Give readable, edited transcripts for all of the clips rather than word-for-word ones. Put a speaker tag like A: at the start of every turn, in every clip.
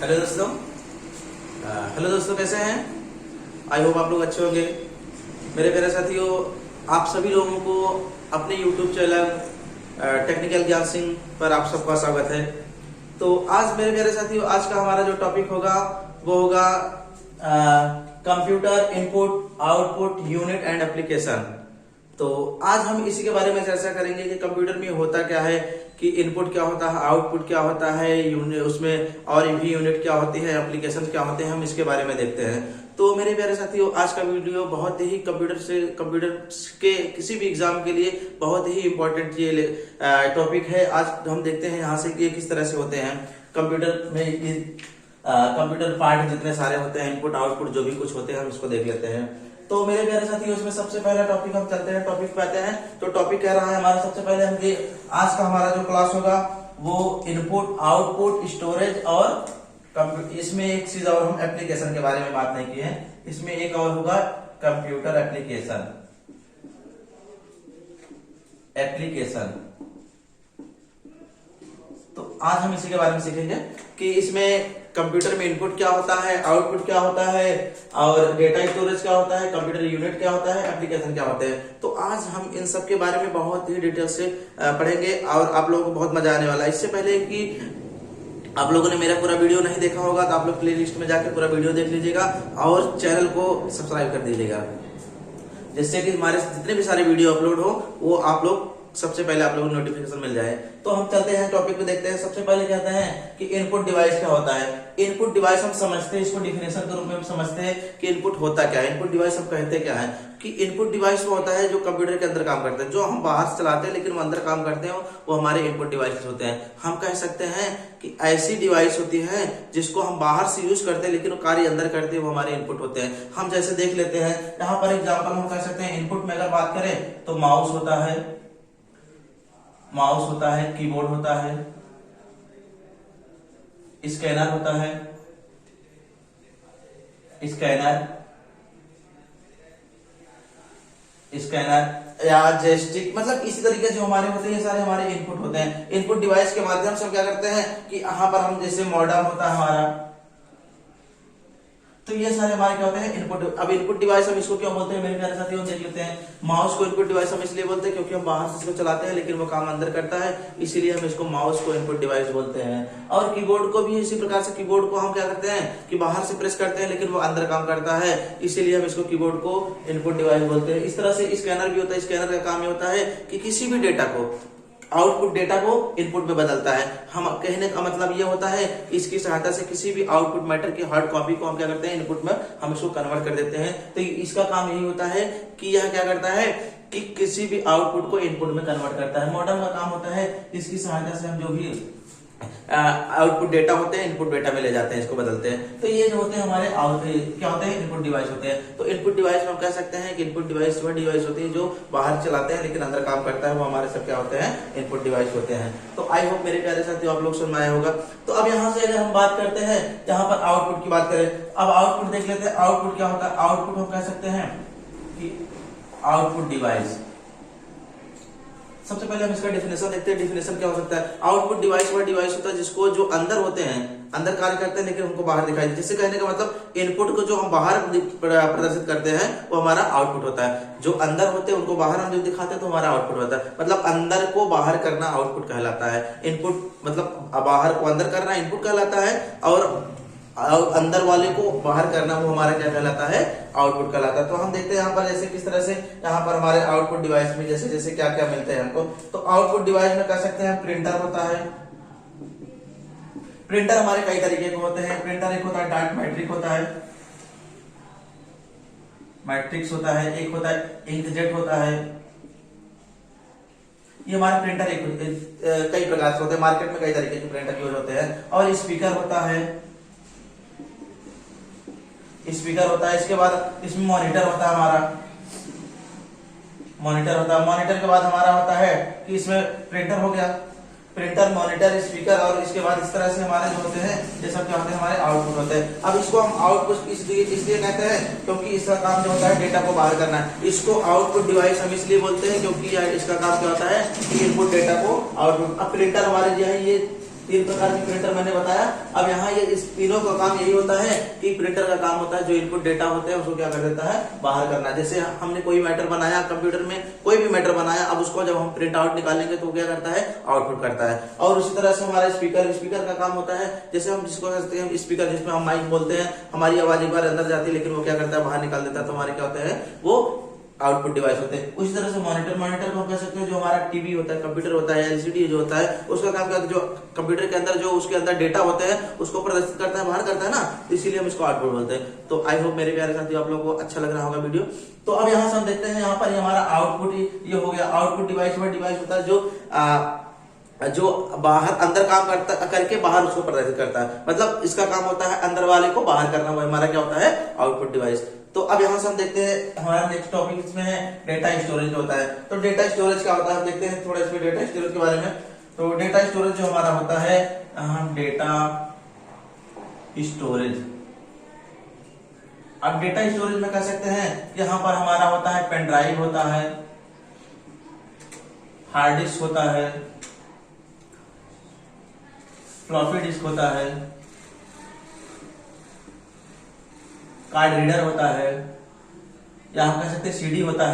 A: Hello दोस्तों। कैसे हैं? आई होप आप लोग अच्छे होंगे। मेरे प्यारे साथियों, आप सभी लोगों को अपने YouTube चैनल टेक्निकल ज्ञान सिंह पर आप सबका स्वागत है। तो आज मेरे प्यारे साथियों, आज का हमारा जो टॉपिक होगा वो होगा computer input output unit and application. तो आज हम इसी के बारे में चर्चा करेंगे कि कंप्यूटर में होता क्या है, कि इनपुट क्या होता है, आउटपुट क्या होता है, यूनिट उसमें और भी यूनिट क्या होती है, एप्लीकेशन क्या होते हैं, हम इसके बारे में देखते हैं। तो मेरे प्यारे साथियों, आज का वीडियो बहुत ही कंप्यूटर के किसी भी एग्जाम के लिए बहुत ही इंपॉर्टेंट ये टॉपिक है। आज हम देखते हैं यहाँ से कि ये किस तरह से होते हैं कंप्यूटर में। कंप्यूटर पार्ट जितने सारे होते हैं, इनपुट आउटपुट जो भी कुछ होते हैं, हम इसको देख लेते हैं। तो मेरे प्यारे साथियों, इसमें सबसे पहला टॉपिक हम चलते हैं, टॉपिक पे आते हैं। तो टॉपिक कह रहा है हमारा, सबसे पहले हम आज का हमारा जो क्लास होगा वो इनपुट आउटपुट स्टोरेज और इसमें एक चीज और हम एप्लीकेशन के बारे में बात नहीं की है। इसमें एक और होगा कंप्यूटर एप्लीकेशन। तो आज हम इसी के बारे में सीखेंगे कि इसमें कंप्यूटर में इनपुट क्या होता है, आउटपुट क्या होता है, और डेटा स्टोरेज क्या होता है, कंप्यूटर यूनिट क्या होता है, एप्लीकेशन क्या होते हैं। तो आज हम इन सब के बारे में बहुत ही डिटेल से पढ़ेंगे और आप लोगों को बहुत मजा आने वाला है। इससे पहले कि आप लोगों ने मेरा पूरा वीडियो नहीं देखा होगा तो आप लोग प्ले लिस्ट में जाकर पूरा वीडियो देख लीजिएगा और चैनल को सब्सक्राइब कर दीजिएगा, जिससे कि हमारे जितने भी सारे वीडियो अपलोड हो वो आप लोग सबसे पहले आप लोगों को नोटिफिकेशन मिल जाए। तो हम चलते हैं टॉपिक पे, देखते हैं। सबसे पहले कहते हैं कि इनपुट डिवाइस क्या होता है। इनपुट डिवाइस हम समझते हैं, इसको डिफिनेशन के रूप में हम समझते हैं कि इनपुट होता क्या है। इनपुट डिवाइस हम कहते क्या है कि इनपुट डिवाइस वो होता है जो कंप्यूटर के अंदर काम करते हैं, जो हम बाहर से चलाते हैं लेकिन वो अंदर काम करते हैं, वो हमारे इनपुट डिवाइस होते हैं। हम कह सकते हैं कि ऐसी डिवाइस होती है जिसको हम बाहर से यूज करते हैं लेकिन वो कार्य अंदर करते हैं, वो हमारे इनपुट होते हैं। हम जैसे देख लेते हैं यहाँ पर एग्जाम्पल हम कह सकते हैं। इनपुट में अगर बात करें तो माउस होता है, कीबोर्ड होता है, स्कैनर होता है, स्कैनर या जॉयस्टिक, मतलब इसी तरीके से जो हमारे होते हैं, ये सारे हमारे इनपुट होते हैं। इनपुट डिवाइस के माध्यम से हम क्या करते हैं कि यहाँ पर हम जैसे मॉडम होता है हमारा, तो ये सारे हमारे क्या होते हैं इनपुट। अब इनपुट डिवाइस हम इसको क्यों बोलते हैं मेरे प्यारे साथियों, देख लेते हैं। माउस को इनपुट डिवाइस हम इसलिए बोलते हैं क्योंकि हम बाहर से इसको चलाते हैं लेकिन वो काम अंदर करता है, इसीलिए हम इसको माउस को इनपुट डिवाइस बोलते हैं। और कीबोर्ड को भी इसी प्रकार से, कीबोर्ड को हम क्या करते हैं कि बाहर से प्रेस करते हैं लेकिन वो अंदर काम करता है, इसीलिए हम इसको कीबोर्ड को इनपुट डिवाइस बोलते हैं। इस तरह से स्कैनर भी होता है। स्कैनर का काम ये होता है कि किसी भी डेटा को, आउटपुट डेटा को इनपुट में बदलता है। हम कहने का मतलब ये होता है, इसकी सहायता से किसी भी आउटपुट मैटर की हार्ड कॉपी को हम क्या करते हैं इनपुट में हम इसको कन्वर्ट कर देते हैं। तो इसका काम यही होता है कि यह क्या करता है कि किसी भी आउटपुट को इनपुट में कन्वर्ट करता है। मॉडम का काम होता है, इसकी सहायता से हम जो भी आउटपुट डेटा होते हैं इनपुट डेटा में ले जाते हैं, इसको बदलते हैं। तो ये जो होते हैं हमारे क्या होते हैं इनपुट डिवाइस होते हैं। तो इनपुट डिवाइस में हम कह सकते हैं कि इनपुट डिवाइस वह डिवाइस होती है जो बाहर चलाते हैं लेकिन अंदर काम करता है, वो हमारे सब क्या होते हैं इनपुट डिवाइस होते हैं। तो आई होप मेरे प्यारे साथियों आप लोग सुन में आया होगा। तो अब यहाँ से अगर हम बात करते हैं, यहाँ पर आउटपुट की बात करें, अब आउटपुट देख लेते हैं। आउटपुट क्या होता है? आउटपुट हम कह सकते हैं कि आउटपुट डिवाइस, सबसे पहले हम इसका डेफिनेशन देखते हैं। डेफिनेशन क्या हो सकता है? आउटपुट डिवाइस वह डिवाइस होता है जिसको जो अंदर होते हैं, अंदर कार्य करते हैं लेकिन उनको बाहर दिखाई देते हैं। जिससे कहने का मतलब इनपुट को जो हम बाहर प्रदर्शित करते हैं वो हमारा आउटपुट होता है। जो अंदर होते हैं उनको बाहर हम जो दिखाते हैं तो हमारा आउटपुट होता है। मतलब अंदर को बाहर करना आउटपुट कहलाता है। इनपुट मतलब बाहर को अंदर करना इनपुट कहलाता है, और अंदर वाले को बाहर करना वो हमारा क्या कहलाता है आउटपुट कहलाता है। तो हम देखते हैं यहाँ पर जैसे किस तरह से यहाँ पर हमारे आउटपुट डिवाइस में जैसे जैसे क्या क्या मिलते हैं हमको। तो आउटपुट डिवाइस में कह सकते हैं प्रिंटर होता है। प्रिंटर हमारे कई तरीके के होते हैं। प्रिंटर एक होता है डार्ट मैट्रिक होता है, मैट्रिक्स होता है, एक होता है इंकजेट होता है। ये हमारे प्रिंटर कई प्रकार से होते हैं। मार्केट में कई तरीके के प्रिंटर यूज होते हैं। और स्पीकर होता है, इसके बाद इसमें मॉनिटर होता है हमारा, मॉनिटर के बाद हमारा होता है कि इसमें प्रिंटर हो गया, प्रिंटर, मॉनिटर, स्पीकर, और इसके बाद इस तरह से हमारे जो होते हैं ये सब क्या होते हैं हमारे आउटपुट होते हैं। अब इसको हम आउटपुट इसलिए कहते हैं क्योंकि इसका काम जो होता है डेटा को बाहर करना है। इसको आउटपुट डिवाइस हम इसलिए बोलते हैं क्योंकि इसका काम क्या होता है कि इनपुट डेटा को आउटपुट। अब प्रिंटर हमारे जो है ये तीन प्रकार की प्रिंटर मैंने बताया। अब यहाँ ये इस तीनों का काम यही होता है कि प्रिंटर का काम होता है जो इनपुट डेटा होते हैं उसको क्या कर देता है, बाहर करना। जैसे हमने कोई मैटर बनाया कंप्यूटर में, कोई भी मैटर बनाया, अब उसको जब हम प्रिंट आउट निकालेंगे तो क्या करता है, आउटपुट करता है। और उसी तरह से हमारा स्पीकर का काम होता है, जैसे हम जिसको कहते हैं स्पीकर, जिसमें हम माइक बोलते हैं, हमारी आवाज एक बार अंदर जाती है लेकिन वो क्या करता है, बाहर निकाल देता है, तो हमारे क्या होते हैं, वो आउटपुट डिवाइस होते हैं। उसी तरह से मॉनिटर को हम कह सकते हैं जो हमारा टीवी होता है, कंप्यूटर होता है, एलसीडी जो होता है, उसका काम क्या होता है, जो कंप्यूटर के अंदर जो उसके अंदर डेटा होते हैं उसको प्रदर्शित करता है, बाहर करता है ना, तो इसीलिए हम इसको आउटपुट बोलते हैं। तो आई होप मेरे प्यारे साथियों आप लोगों को अच्छा लग रहा होगा वीडियो। तो अब यहाँ से हम देखते हैं, यहाँ पर हमारा आउटपुट ये हो गया। आउटपुट डिवाइस होता है जो बाहर अंदर काम करके बाहर उसको प्रदर्शित करता है, मतलब इसका काम होता है अंदर वाले को बाहर करना, वो हमारा क्या होता है, आउटपुट डिवाइस। तो अब यहाँ से हम देखते हैं हमारा नेक्स्ट टॉपिक इसमें है डेटा स्टोरेज होता है। तो डेटा स्टोरेज क्या होता है, हम देखते हैं थोड़ा इसमें डेटा स्टोरेज के बारे में। तो डेटा स्टोरेज जो हमारा होता है, डेटा स्टोरेज, अब डेटा स्टोरेज में कह सकते हैं यहाँ पर हमारा होता है पेन ड्राइव होता है, हार्ड डिस्क होता है, फ्लॉपी डिस्क होता है, कार्ड रीडर होता है, या हम कह सकते हैं सीडी होता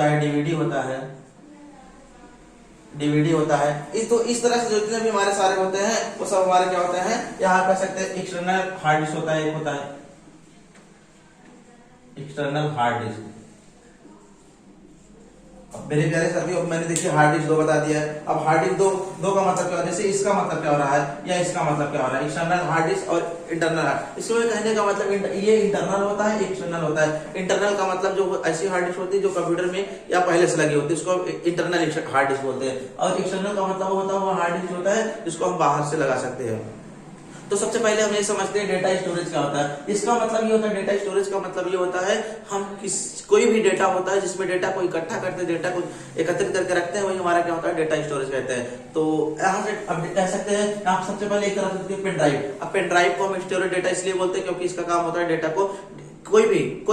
A: है, डीवीडी होता है। तो इस तरह से जितने भी हमारे सारे होते हैं वो सब हमारे क्या होते हैं, यहाँ कह सकते हैं एक्सटर्नल हार्ड डिस्क होता है, एक होता है एक्सटर्नल हार्ड डिस्क। मेरे प्यारे साथियों अब मैंने देखिए हार्ड डिस्क 2 बता दिया है। अब हार्ड डिस्क दो का मतलब क्या है, जैसे इसका मतलब क्या हो रहा है या इसका मतलब क्या हो रहा है, एक्सटर्नल हार्ड डिस्क और इंटरनल हार्ड। इसमें कहने का मतलब ये इंटरनल होता है, एक्सटर्नल होता है। इंटरनल का मतलब जो ऐसी हार्ड डिस्क होती है जो कंप्यूटर में या पहले से लगी होती है, उसको इंटरनल हार्ड डिस्क बोलते हैं। और एक्सटर्नल का मतलब होता है वो हार्ड डिस्क होता है जिसको हम बाहर से लगा सकते हैं। तो सबसे पहले हम ये समझते हैं डेटा स्टोरेज क्या होता है। इसका मतलब ये होता है, डेटा स्टोरेज का मतलब ये होता है हम कोई भी डेटा होता है जिसमें डेटा को इकट्ठा करते हैं, डेटा को एकत्रित करके रखते हैं, वही हमारा क्या होता है, डेटा स्टोरेज कहते हैं। तो यहाँ से अब कह सकते हैं आप सबसे पहले एक तरफ से पेन ड्राइव। अब पेन ड्राइव को हम स्टोरेज डेटा इसलिए बोलते हैं क्योंकि इसका काम होता है डेटा को, कोई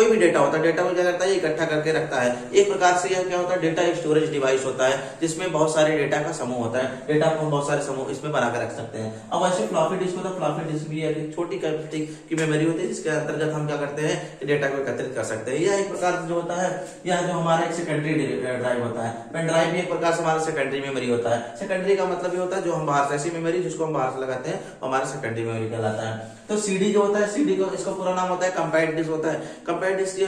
A: भी डेटा होता है, डेटा को क्या करता है, इकट्ठा करके रखता है। एक प्रकार से यह क्या होता है, डेटा स्टोरेज डिवाइस होता है जिसमें बहुत सारे डेटा का समूह होता है। डेटा को हम बहुत सारे समूह इसमें बनाकर रख सकते हैं। अब ऐसे फ्लॉपी डिस्क होता है, फ्लॉपी डिस्क भी एक छोटी कैपेसिटी की मेमोरी होती है जिसके अंतर्गत हम क्या करते हैं, डेटा को एकत्रित कर सकते हैं। यह एक प्रकार जो होता है, यह जो हमारा एक सेकेंडरी ड्राइव होता है। पेन ड्राइव भी एक प्रकार से हमारा सेकेंडरी मेमोरी होता है। सेकेंडरी का मतलब ये होता है जो हम बाहर से, ऐसी मेमोरी जिसको हम बाहर से लगाते हैं हमारा सेकेंडरी मेमोरी कहलाता है। तो सीडी जो होता है, सीडी को इसका पूरा नाम होता है कंपैक्ट डिस्क होता है। कंपैक्ट डिस्क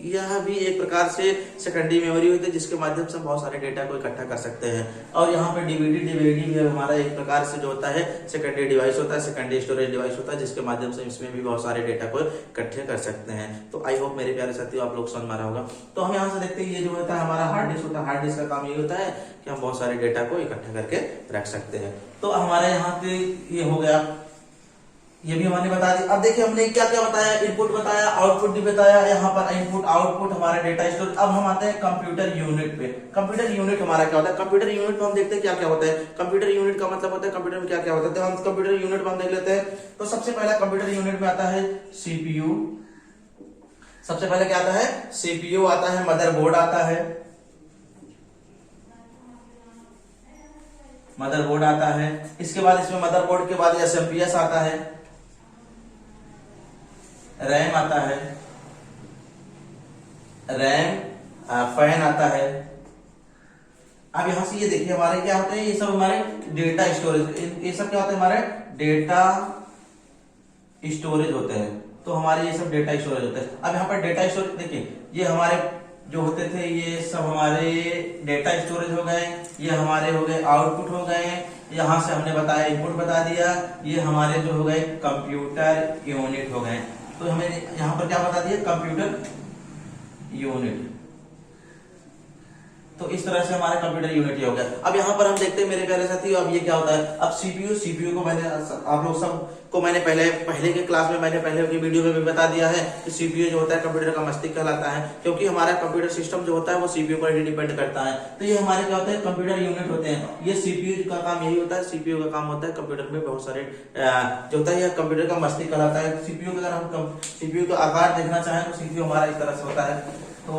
A: यह भी एक प्रकार से सेकेंडरी मेमोरी होती है जिसके माध्यम से हम बहुत सारे डेटा को इकट्ठा कर सकते हैं। और यहाँ पे डीवीडी भी हमारा एक प्रकार से जो होता है सेकेंडरी डिवाइस होता है, सेकेंडरी स्टोरेज डिवाइस होता है जिसके माध्यम से इसमें भी बहुत सारे डेटा को इकट्ठे कर सकते हैं। तो आई होप मेरे प्यारे साथियों आप लोग समझ में आ रहा होगा। तो हम यहाँ से देखते हैं ये जो होता है हमारा हार्ड डिस्क होता है। हार्ड डिस्क का काम ये होता है कि हम बहुत सारे डेटा को इकट्ठा करके रख सकते हैं। तो हमारे यहाँ पे ये हो गया, ये भी हमने बता दी। अब देखिए हमने क्या क्या बताया, इनपुट बताया, आउटपुट भी बताया। यहाँ पर इनपुट आउटपुट हमारा डेटा स्टोरेज। अब हम आते हैं कंप्यूटर यूनिट पे। कंप्यूटर यूनिट हमारा क्या होता है, कंप्यूटर यूनिट में हम देखते हैं क्या क्या होता है। कंप्यूटर यूनिट का मतलब होता है कंप्यूटर में क्या क्या होता है। तो हम कंप्यूटर यूनिट में हम देख लेते हैं। तो सबसे पहला कंप्यूटर यूनिट में आता है सीपीयू। सबसे पहले क्या आता है, सीपीयू आता है, मदरबोर्ड आता है, मदरबोर्ड आता है। इसके बाद इसमें मदरबोर्ड के बाद एसएमपीएस आता है, रैम आता है, फैन आता है। अब यहां से ये देखिए हमारे क्या होते हैं, ये सब हमारे डेटा स्टोरेज, ये सब क्या होते हैं हमारे डेटा स्टोरेज होते हैं। तो हमारे ये सब डेटा स्टोरेज होते हैं। अब यहाँ पर डेटा स्टोरेज देखिए, ये हमारे जो होते थे ये सब हमारे डेटा स्टोरेज हो गए, ये हमारे हो गए आउटपुट हो गए। यहां से हमने बताया इनपुट बता दिया, ये हमारे जो हो गए कंप्यूटर यूनिट हो गए। तो हमें यहां पर क्या बता दिया, कंप्यूटर यूनिट। तो इस तरह से हमारा कंप्यूटर यूनिट हो गया। अब यहाँ पर हम देखते हैं मेरे प्यारे साथियों, अब ये क्या होता है। अब सीपीयू को मैंने आप लोग सबको मैंने पहले के क्लास में मैंने पहले अपनी वीडियो में भी बता दिया है कि सीपीयू जो होता है कंप्यूटर का मस्तिष्क कहलाता है, क्योंकि हमारा कंप्यूटर सिस्टम जो होता है वो सीपीयू पर ही डिपेंड करता है। तो ये हमारे क्या होते हैं, कंप्यूटर यूनिट होते हैं। ये सीपीयू का काम यही होता है। सीपीयू का काम होता है कंप्यूटर में बहुत सारे जो होता है यह कंप्यूटर का मस्तिष्क कहलाता है। सीपीयू का अगर हम सीपीयू का आकार देखना चाहें तो सीपीयू हमारा इस तरह से होता है। तो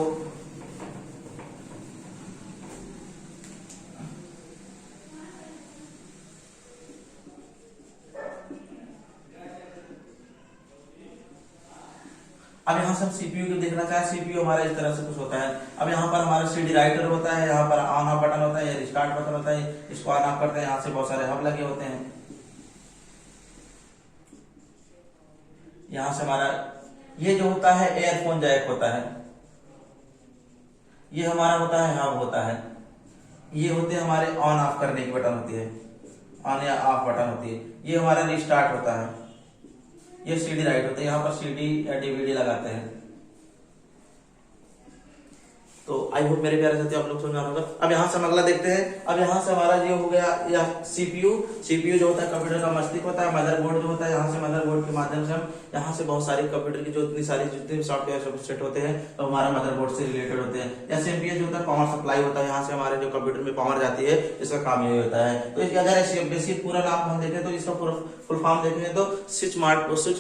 A: अब यहाँ से हम सीपीयू को देखना चाहें, सीपीयू हमारा इस तरह से कुछ होता है। अब यहाँ पर हमारा सीडी राइटर होता है, यहाँ पर ऑन ऑफ बटन होता है, रिस्टार्ट बटन होता है, इसको ऑन ऑफ करते हैं। यहाँ से बहुत सारे हब लगे होते हैं। यहाँ से हमारा ये जो होता है एयरफोन जैक होता है, ये हमारा होता है हब होता है। ये होते हैं हमारे ऑन ऑफ करने की बटन होती है, ऑन या ऑफ बटन होती है। ये हमारा रिस्टार्ट होता है। ये सीडी राइट होता है, यहाँ पर सीडी या डीवीडी लगाते हैं। तो आई होप मेरे प्यारे साथियों आप लोग समझ होगा। अब यहाँ से हम अगला देखते हैं। अब यहाँ से हमारा ये हो गया या सीपीयू। सीपीयू जो होता है कंप्यूटर का मस्तिष्क होता है। मदरबोर्ड जो होता है, यहाँ से मदरबोर्ड के माध्यम से हम यहाँ से बहुत सारे कंप्यूटर की जो जितने सॉफ्टवेयर सेट होते हैं तो हमारा मदरबोर्ड से रिलेटेड होते हैं। या एमपीएस जो होता है पावर सप्लाई होता है, यहाँ से हमारे जो कंप्यूटर में पावर जाती है, इसका काम यही होता है। तो इसका अगर बेसिक पूरा नाम हम देखें तो इसका पूरा फुल फॉर्म देखें तो स्विच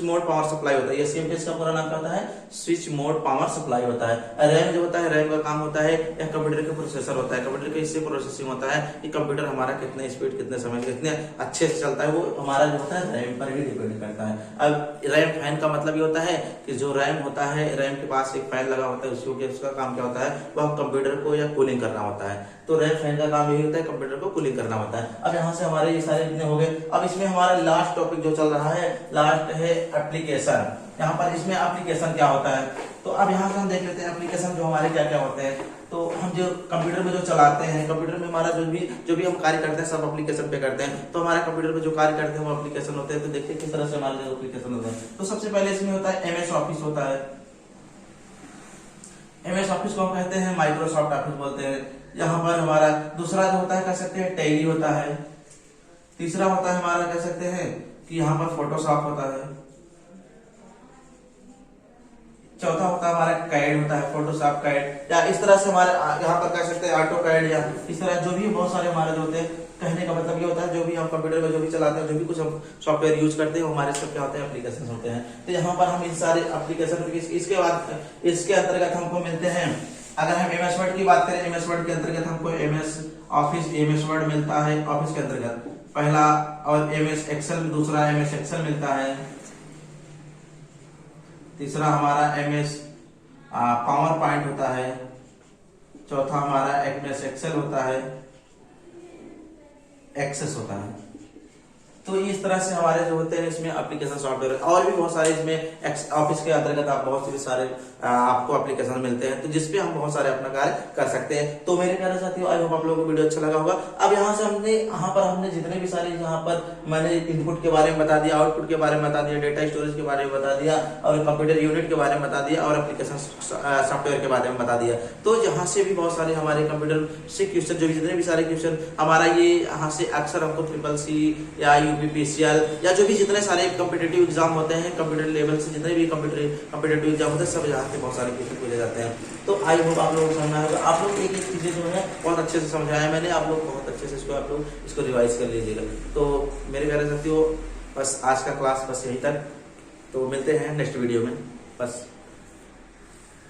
A: मोड पावर सप्लाई होता है। एमपीएस का पूरा नाम क्या होता है? स्विच मोड पावर सप्लाई होता है। रैम जो होता है, रैम का काम होता है या कंप्यूटर के प्रोसेसर होता है। कंप्यूटर का इससे प्रोसेसिंग होता है कि कंप्यूटर हमारा कितने स्पीड, कितने समय, कितने अच्छे से चलता है, वो हमारा जो होता है रैम पर ही डिपेंड करता है। अब रैम फैन का मतलब ये होता है कि जो रैम होता है, रैम के पास एक फैन लगा होता है, उसका काम क्या होता है? वह कंप्यूटर को या कूलिंग करना होता है। तो रैम फैन का काम यही होता है, कंप्यूटर को कूलिंग करना होता है। अब यहाँ से हमारे ये सारे इतने हो गए। अब इसमें हमारा लास्ट टॉपिक जो चल रहा है, लास्ट है एप्लीकेशन। यहाँ पर इसमें एप्लीकेशन क्या होता है, तो अब यहाँ से हम देख लेते हैं एप्लीकेशन जो हमारे क्या क्या होते हैं। तो हम जो कंप्यूटर में जो चलाते हैं, कंप्यूटर में हमारा जो भी हम कार्य करते हैं सब एप्लीकेशन पे करते हैं। तो हमारे कंप्यूटर में जो कार्य करते हैं वो एप्लीकेशन होते हैं। तो देखते हैं किस तरह से हमारे जो एप्लीकेशन होते हैं। तो सबसे पहले इसमें होता है एमएस ऑफिस होता है। एमएस ऑफिस को हम कहते हैं माइक्रोसॉफ्ट ऑफिस बोलते हैं। यहाँ पर हमारा दूसरा जो होता है कह सकते हैं टैली होता है। तीसरा होता है हमारा कह सकते हैं कि यहाँ पर फोटोशॉप होता है। चौथा होता है हमारा कैड होता है, फोटोशॉप कैड, या इस तरह से हमारे यहाँ पर कह सकते हैं ऑटो कैड, या इस तरह जो भी बहुत सारे हमारे जो होते हैं। कहने का मतलब ये होता है जो भी हम कंप्यूटर में जो भी चलाते हैं, जो भी कुछ हम सॉफ्टवेयर यूज करते हैं, हमारे सब क्या होते हैं? एप्लीकेशन होते हैं। तो यहाँ पर हम इन सारे एप्लीकेशन इसके बाद इसके अंतर्गत हमको मिलते हैं। अगर हम एमएस वर्ड की बात करें, एमएस वर्ड के अंतर्गत हमको एमएस ऑफिस, एमएस वर्ड मिलता है ऑफिस के अंतर्गत पहला, और एमएस एक्सेल दूसरा, एमएस एक्सेल मिलता है। तीसरा हमारा एमएस पावर पॉइंट होता है। चौथा हमारा एमएस एक्सेल होता है, एक्सेस होता है। तो इस तरह से हमारे जो होते हैं इसमें एप्लीकेशन सॉफ्टवेयर, और भी बहुत सारे इसमें ऑफिस के अंतर्गत आप बहुत से सारे आपको एप्लीकेशन मिलते हैं, तो जिसपे हम बहुत सारे अपना कार्य कर सकते हैं। तो मेरे प्यारे साथियों, आई होप आप लोगों को वीडियो अच्छा लगा होगा। अब यहाँ से हमने जितने भी सारे यहाँ पर मैंने इनपुट के बारे में बता दिया, आउटपुट के बारे में बता दिया, डेटा स्टोरेज के बारे में बता दिया, और कंप्यूटर यूनिट के बारे में बता दिया, और एप्लीकेशन सॉफ्टवेयर के बारे में बता दिया। तो यहाँ से भी बहुत सारे हमारे कंप्यूटर से क्वेश्चन, जो जितने भी सारे क्वेश्चन हमारा ये यहाँ से अक्सर हमको CCC या यूपीपीसीएल या जो भी जितने सारे कॉम्पिटिटिव एग्जाम होते हैं, कंप्यूटर लेवल से जितने भी कॉम्पिटिटिव एग्जाम होते हैं, सब यहाँ से बहुत सारे क्वेश्चन पूछे जाते हैं। तो आई होप आप लोगों को समझना होगा। आप लोग एक एक चीजें जो है बहुत अच्छे से समझाया मैंने, आप लोग बहुत अच्छे से आप लोग इसको रिवाइज कर लीजिएगा। तो मेरे प्यारे साथियों, बस आज का क्लास बस यहीं तक। तो मिलते हैं नेक्स्ट वीडियो में। बस